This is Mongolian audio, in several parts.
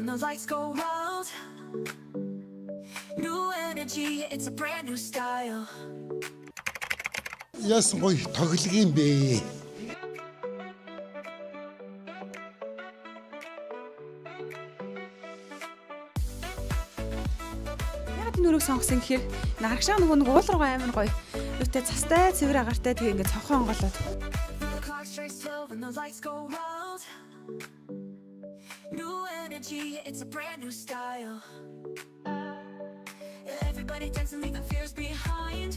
when the lights go out. New energy, it's a brand new style. Яасан гоё тоглог юм бэ? Яг нүрийг сонгосон гэхээр нарагшаа нөгөө уул руугаа амар гоё. Юутай цастай цэвэр агартай тэгээ ингээд цонхон онголоод. The clock strikes 12 when the lights go out. New energy, it's a brand new style. Everybody dancing, leave the fears behind.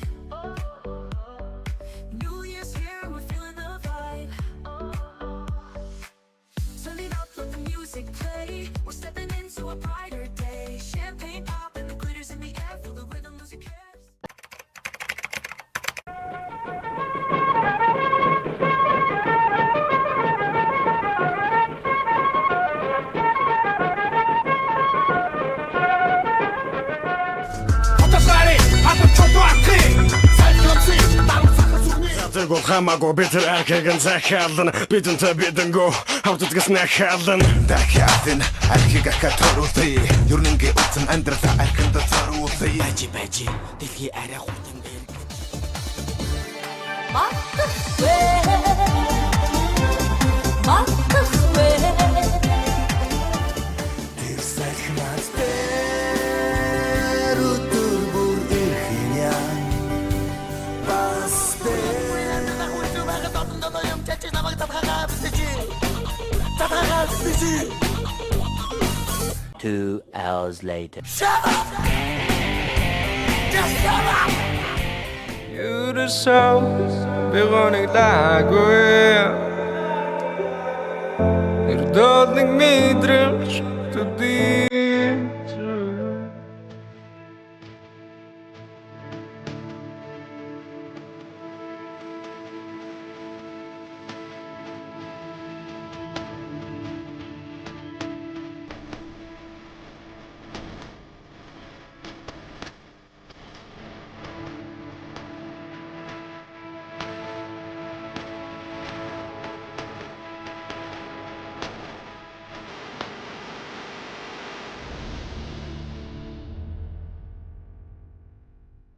New Year's here, we're feeling the vibe. Turn it up, let the music play. We're stepping into a brighter day. Champagne pop and the glitters in the air. Feel the rhythm, lose your cares. Тэгвэл хамаагүй бид тэр архийг нь захиална бидэнтэй бидэнгөө хавцдгас нахиална дахиална архийг акаторуулъя юрнэнгээ утсан амьдралаа архинд царуулъя бажи дэлхий арай хутан бэрг Матхвэ Тэр сайхнаас дээр өдөр бүр ирхиня басте 2 hours later. Ерөөсөө би гоныг даагүй Эрдөөд нэг мэдрэмж төдий